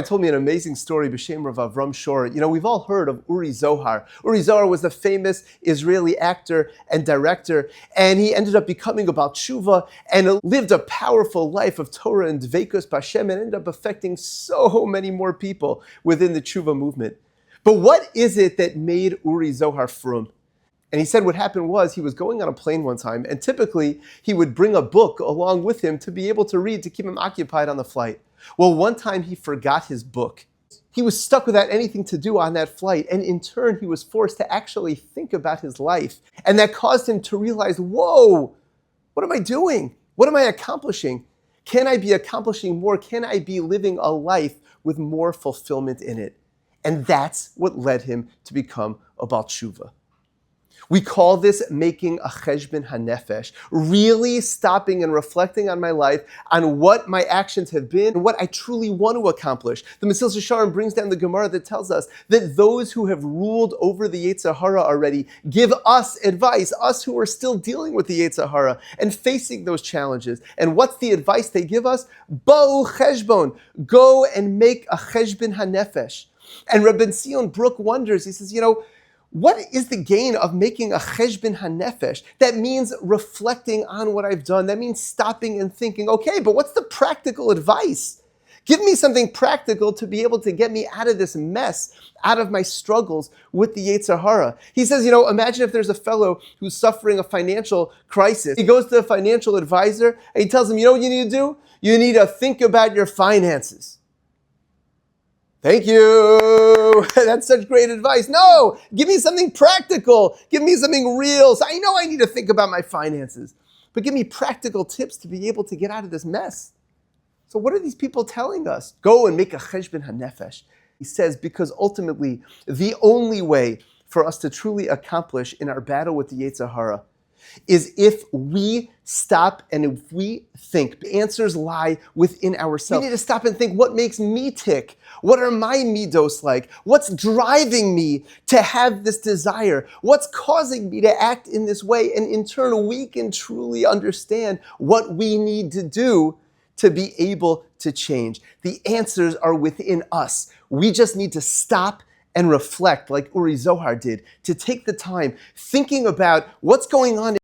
Told me an amazing story, B'Shem Rav Avram Shor. We've all heard of Uri Zohar. Uri Zohar was the famous Israeli actor and director, and he ended up becoming a Baal Tshuva and lived a powerful life of Torah and Dveikus B'Hashem and ended up affecting so many more people within the Tshuva movement. But what is it that made Uri Zohar frum? And he said what happened was he was going on a plane one time, and typically he would bring a book along with him to be able to read to keep him occupied on the flight. Well, one time he forgot his book. He was stuck without anything to do on that flight, and in turn he was forced to actually think about his life. And that caused him to realize, whoa, what am I doing? What am I accomplishing? Can I be accomplishing more? Can I be living a life with more fulfillment in it? And that's what led him to become a Baal Tshuva. We call this making a cheshbon hanefesh, really stopping and reflecting on my life, on what my actions have been, and what I truly want to accomplish. The Mesilas Yesharim brings down the Gemara that tells us that those who have ruled over the Yetzer Hara already give us advice, us who are still dealing with the Yetzer Hara and facing those challenges. And what's the advice they give us? Bo'u cheshbon, go and make a cheshbon hanefesh. And Rabbi Zion Brook wonders, he says, what is the gain of making a cheshbon hanefesh? That means reflecting on what I've done. That means stopping and thinking, okay, but what's the practical advice? Give me something practical to be able to get me out of this mess, out of my struggles with the Yetzer Hara. He says, imagine if there's a fellow who's suffering a financial crisis. He goes to a financial advisor and he tells him, what you need to do? You need to think about your finances. Thank you. That's such great advice. No, give me something practical. Give me something real. So I know I need to think about my finances, but give me practical tips to be able to get out of this mess. So what are these people telling us? Go and make a cheshbon hanefesh. He says, because ultimately the only way for us to truly accomplish in our battle with the Yetzer Hara is if we stop and if we think. The answers lie within ourselves. We need to stop and think, what makes me tick? What are my midos like? What's driving me to have this desire? What's causing me to act in this way? And in turn, we can truly understand what we need to do to be able to change. The answers are within us. We just need to stop and reflect like Uri Zohar did, to take the time thinking about what's going on